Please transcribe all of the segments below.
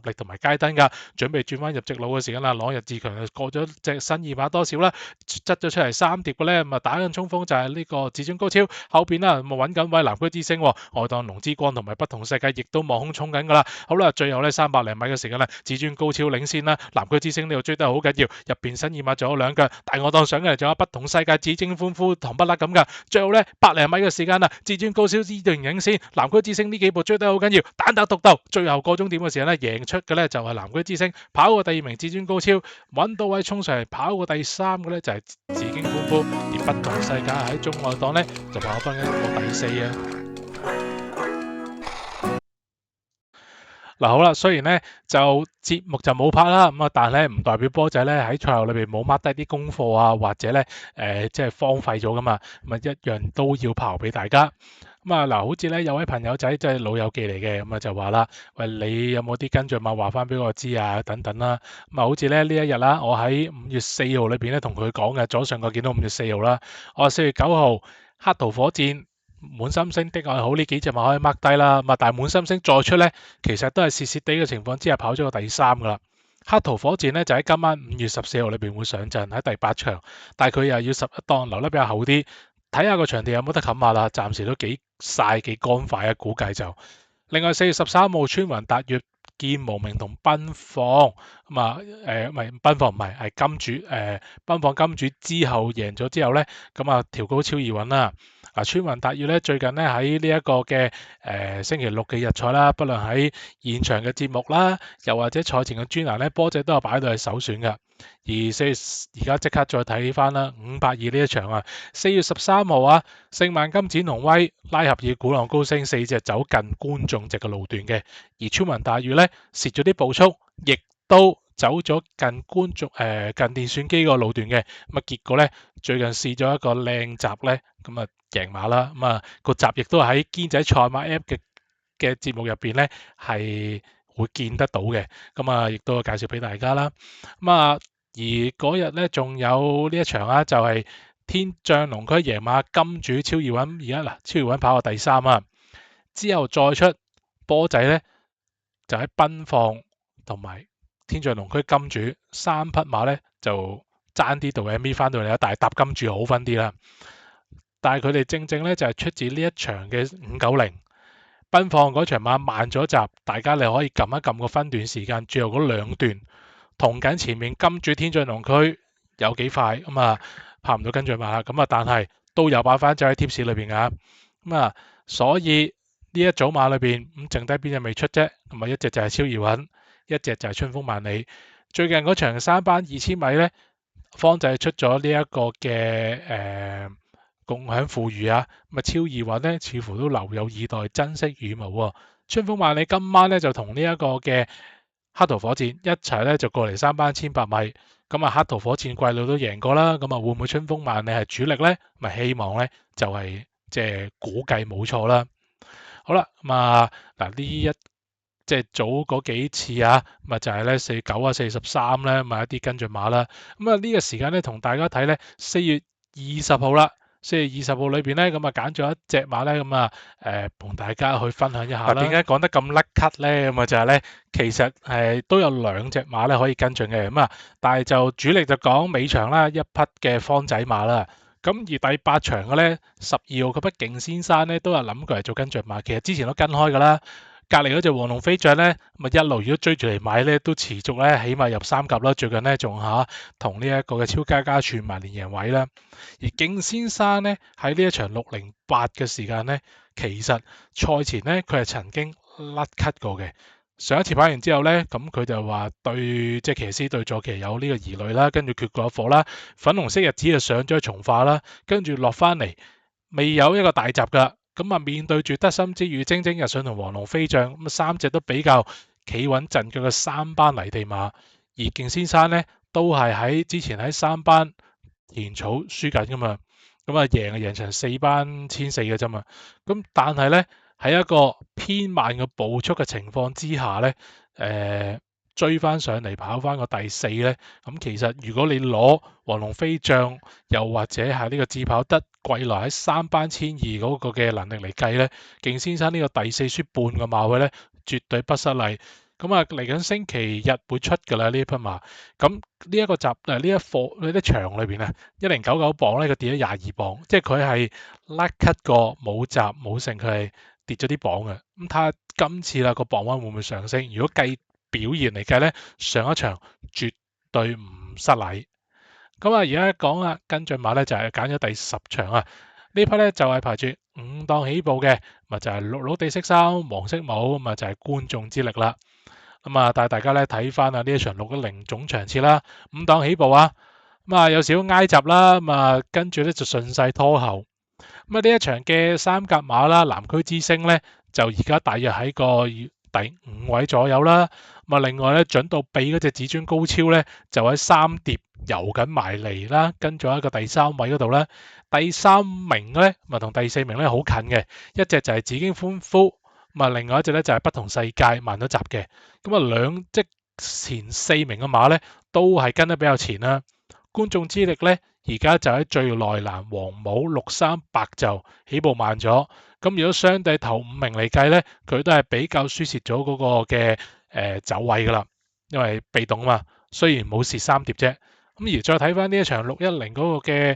力同埋街燈㗎，準備轉翻入直路嘅時間啦，朗日志強就過咗隻新二碼多少啦，執咗出嚟3碟嘅咧，咁啊打緊衝鋒就係呢個至尊高超，後邊啦咁啊揾緊位南區之星，外檔龍之光同埋不同世界亦都望空衝緊㗎啦。好啦，最後咧300零米嘅時間啦，至尊高超領先啦，南區之星呢度追得好緊要，入邊新二碼仲有2腳，大外檔上嘅仲有不同世界紫晶歡呼唐不甩咁㗎。最後咧100零米嘅時間啦，至尊高超依然領先，南區之星呢幾步追得好緊要，單打獨鬥，最後過終點嘅時候咧贏出嘅咧就係南區之星，跑過第2名至尊高超，揾到位衝上嚟跑過第3嘅咧就係紫荊歡呼，而不同世界喺中外檔咧就跑翻一個第4啊。嗱好啦，雖然咧就節目就冇拍啦，咁啊，但係咧唔代表波仔咧喺賽後裏邊冇 mark 低啲功課啊，或者咧即係荒廢咗噶嘛，咁啊一樣都要刨俾大家。咁啊嗱，好似咧有位朋友仔即係老友記嚟嘅，咁啊就話啦，喂，你有冇啲跟進碼話翻俾我知啊？等等啦。咁啊好似咧呢一日啦，我喺5月4號裏邊咧同佢講嘅，左上角見到5月4號啦，我4月9號黑桃火箭。滿心星的愛好呢幾隻咪可以 mark 低啦，咁啊但係滿心星再出咧，其實都係蝕蝕地嘅情況之下跑咗個第3噶啦。黑桃火箭咧就喺今晚5月14號裏邊會上陣喺第8場，但係佢又要11檔留得比較厚啲，睇下個場地有冇得冚下啦。暫時都幾曬幾乾快啊，估計就。另外4月13號川雲達月見無名同奔放咁啊唔係奔放唔係金主奔放金主之後贏咗之後咧，咁啊調高超易穩啦。川雲達月咧最近咧喺呢一個嘅星期6嘅日賽啦，不論喺現場嘅節目啦，又或者賽前嘅專欄咧，波仔都有擺到係首選嘅。而而家即刻再睇翻啦，582呢一場啊，4月13號啊，聖萬金展龍威拉合爾鼓浪高升4隻走近觀眾席嘅路段嘅，而川雲達月咧蝕咗啲步速，亦都走咗近觀眾近電算機個路段嘅，咁啊結果咧最近試咗一個靚閘咧，咁啊贏馬啦，咁啊個閘亦都喺堅仔賽馬 app 嘅節目入邊咧係會見得到嘅，咁啊亦都介紹俾大家啦，咁啊而嗰日咧仲有呢一場啊，就係天象龍區贏馬金主超易穩，而家嗱超易穩跑過第3啊，之後再出波仔咧就喺奔放同埋天象龍區金主3匹馬咧就爭啲到 MV 翻到嚟啦，但係搭金主好分啲啦。但係佢哋正正咧就係出自呢一場嘅590奔放嗰場馬慢咗集，大家你可以撳一撳個分段時間，最後嗰2段同緊前面金主天象龍區有幾快咁啊，拍唔到跟住馬啦，咁啊但係都有把翻就喺貼士裏邊噶，咁啊所以呢一組馬裏邊咁剩低邊隻未出啫，咁啊一隻就係超易穩，一隻就係春風萬里。最近嗰場3班2000米咧，方仔出咗呢一個嘅共享富裕啊，咁啊超易穩咧似乎都留有以待，珍惜羽毛喎。春風萬里今晚咧就同呢一個嘅黑桃火箭一齊咧就過嚟3班1800米，咁啊黑桃火箭季路都贏過啦，咁啊會唔會春風萬里係主力咧？咪希望咧就係即係估計冇錯啦。好啦，咁啊嗱呢一即係早嗰幾次啊，咁啊就係咧49啊43咧，咪一啲跟住馬啦。咁啊呢個時間咧同大家睇咧4月20號啦。4月20號裏邊咧，咁啊揀咗一隻馬咧，咁啊同大家去分享一下啦。點解講得咁甩咳咧？咁啊就係咧，其實都有2隻馬咧可以跟進嘅，咁啊，但係就主力就講尾場啦，一匹嘅方仔馬啦。咁而第8場嘅咧12號嗰匹勁先生咧都有諗過嚟做跟進馬，其實之前都跟開㗎啦。隔離嗰隻黃龍飛將咧，咪一路如果追住嚟買咧，都持續咧，起碼入3甲啦。最近咧仲同呢一個嘅超加加串埋連贏位啦。而勁先生咧喺呢一場608嘅時間咧，其實賽前咧佢係曾經甩咳過嘅。上一次跑完之後咧，咁佢就話對即係騎師對坐騎有呢個疑慮啦，跟住缺過一火啦，粉紅色日子就上咗去從化啦，跟住落翻嚟未有一個大閘㗎。咁啊，面對住得心之語、蒸蒸日上同黃龍飛將，咁3隻都比較企穩陣腳嘅3班泥地馬，而勁先生咧都係喺之前喺3班田草輸緊噶嘛，咁啊贏場4班1400嘅啫嘛，咁但係咧喺一個偏慢嘅步速嘅情況之下咧，追翻上嚟跑翻個第4咧，咁其實如果你攞黃龍飛將又或者係呢個自跑得季來喺3班1200嗰個嘅能力嚟計咧，勁先生呢個第4輸半個馬位咧絕對不失禮。咁啊，嚟緊星期日會出㗎啦呢匹馬。咁呢一個集呢一課呢啲場裏邊啊，1099磅咧，佢跌咗22磅，即係佢係甩 cut 過冇集冇成，佢係跌咗啲磅嘅。咁睇下今次啦個磅溫會唔會上升？如果計表現嚟計咧，上一場絕對唔失禮。咁啊，而家講啦，跟進馬咧就係揀咗第10場啊。呢匹咧就係排住5檔起步嘅，咪就係綠綠地色衫、黃色帽，咪就係觀眾之力啦。咁啊，帶大家咧睇翻啊呢一場610總場次啦，5檔起步啊。咁啊有少少挨閘啦，咁啊跟住咧就順勢拖後。咁啊呢一場嘅三甲馬啦，南區之星咧就而家大約喺個第5位左右啦。咁啊另外咧準到臂嗰隻至尊高超咧就喺3碟游緊埋嚟啦，跟咗一個第3位嗰度咧。第3名咧咪同第4名咧好近嘅，一隻就係紫荊歡呼，咁啊另外一隻咧就係不同世界慢咗集嘅。咁啊即前4名嘅馬咧都係跟得比較前啦。觀眾之力咧而家就喺最內欄黃帽63白就起步慢咗。咁如果相對頭5名嚟計咧，佢都係比較輸蝕咗嗰個嘅走位噶啦，因為被動啊嘛，雖然冇蝕3碟啫。咁而再睇翻呢一場610嗰個嘅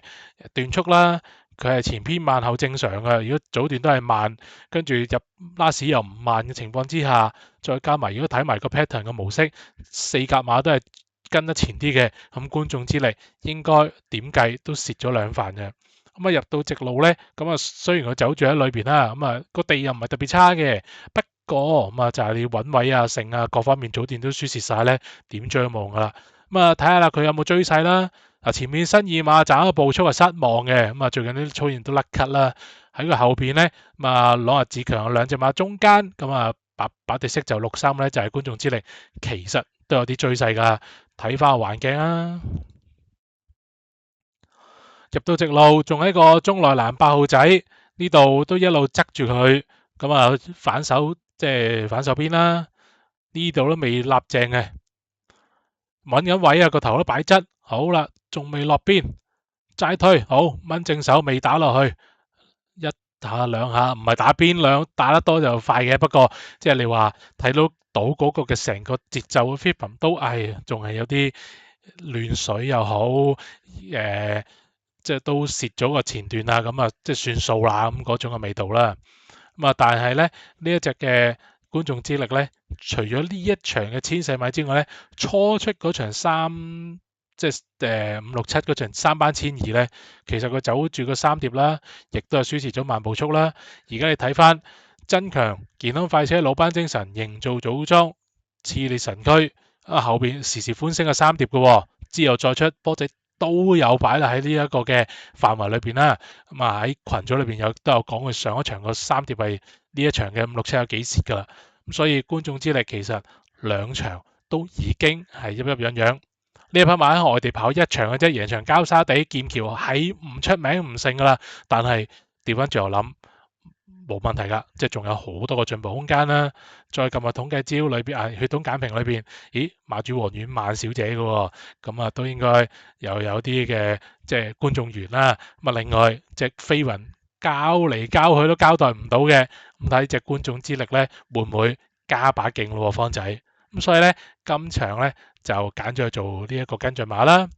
段速啦，佢係前偏慢後正常嘅。如果早段都係慢，跟住入拉屎又唔慢嘅情況之下，再加埋如果睇埋個 pattern 嘅模式，4甲馬都係跟得前啲嘅，咁觀眾之力應該點計都蝕咗2瓣嘅。咁啊入到直路咧，咁啊雖然佢走住喺裏邊啦，咁啊個地又唔係特別差嘅，不過咁啊就係你揾位啊、剩啊各方面早段都輸蝕晒咧，點追都冇用噶啦。咁啊睇下啦，佢有冇追勢啦？嗱，前面新二馬斬咗步速係失望嘅，咁啊最近啲操練都甩咳啦。喺佢後邊咧，咁啊朗日志強兩隻馬中間，咁啊白地色就63咧，就係觀眾之力，其實都有啲追勢噶。睇翻個環境啊，入到直路，仲喺個中內欄8號仔呢度都一路側住佢，咁啊反手即係反手邊啦，呢度都未立正嘅。揾緊位啊，個頭都擺側，好啦，仲未落邊，齋推，好，掹正手未打落去，一下兩下，唔係打邊打得多就快嘅，不過即係你話睇到嗰個嘅成個節奏嘅 rhythm 都仲係有啲亂水又好，即係都蝕咗個前段啊，咁啊即係算數啦咁嗰種嘅味道啦。咁啊，但係咧呢一隻嘅觀眾之力咧，除咗呢一場嘅1000米之外咧，初出嗰場即係5、6、7嗰場3班1002咧，其實佢走住個3碟啦，亦都係輸蝕咗慢步速啦。而家你睇翻增強健康快車老班精神營造組裝熾烈神驅啊，後邊時時歡聲嘅3碟嘅，之後再出波仔都有擺啦喺呢一個嘅範圍裏邊啦。咁啊喺群組裏邊都有講佢上一場個3碟係呢一場嘅5、6、7有幾蝕噶啦。咁所以觀眾之力其實2場都已經係陰陰樣樣。呢一匹馬喺外地跑1場嘅啫，贏場交沙地劍橋係唔出名唔勝噶啦，但係調翻轉頭諗冇問題噶，即係仲有好多個進步空間啦。再撳入統計招裏邊血統簡評裏邊，咦馬主和苑萬小姐嘅，咁啊都應該又有啲嘅即係觀眾緣啦。咁啊另外隻飛雲交嚟交去都交代唔到嘅，咁睇隻觀眾之力咧會唔會加把勁咯，方仔。咁所以咧今場咧就揀咗去做呢一個跟進馬啦。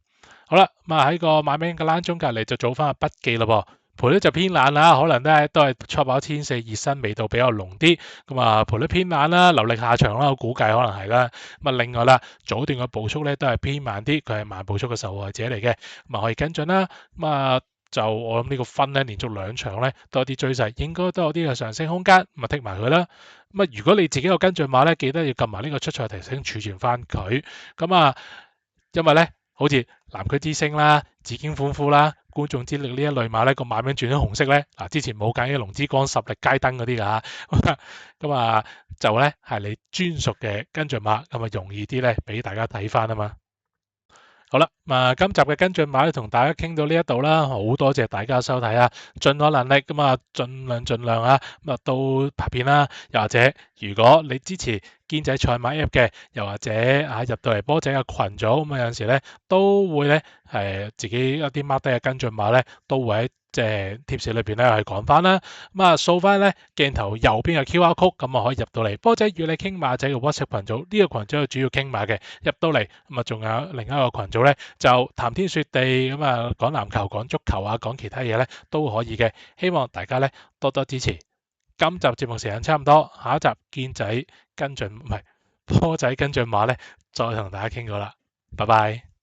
好啦，咁啊喺個馬名嘅欄中隔離就做翻個筆記咯。賠率就偏懶啦，可能都係初跑1400熱身味道比較濃啲。咁啊賠率偏懶啦，流力下場啦，我估計可能係啦。咁啊另外啦，早段嘅步速咧都係偏慢啲，佢係慢步速嘅受害者嚟嘅，咁啊可以跟進啦。咁啊就我諗呢個分咧連續2場咧都有啲追勢，應該都有啲嘅上升空間，咁啊剔埋佢啦。咁啊如果你自己有跟進馬咧，記得要撳埋呢個出賽提醒儲存翻佢。咁啊因為咧好似南區之星啦、紫荊歡呼啦、觀眾之力呢一類馬咧，個馬名轉咗紅色咧，嗱之前冇揀嘅龍之光、十力街燈嗰啲㗎，咁啊就咧係你專屬嘅跟進馬，咁啊容易啲咧俾大家睇翻啊嘛。好啦，今集嘅跟進馬咧同大家傾到呢一度啦，好多謝大家收睇啊，盡我能力咁啊，盡量啊，咁啊都拍片啦，又或者如果你支持堅仔賽馬 app 嘅，又或者入到嚟波仔嘅群組，咁啊有陣時咧都會咧自己一啲 mark 低嘅跟進碼咧，都會喺即係貼士裏邊咧係講翻啦。咁啊掃翻咧鏡頭右邊嘅 QR code，咁啊可以入到嚟波仔與你傾馬仔嘅 WhatsApp 群組，呢個群組係主要傾馬嘅，入到嚟咁啊仲有另一個群組咧就談天說地，咁啊講籃球、講足球啊，講其他嘢咧都可以嘅。希望大家咧多多支持。今集節目時間差唔多，下一集堅仔跟進唔係波仔跟進馬咧，再同大家傾過啦，拜拜。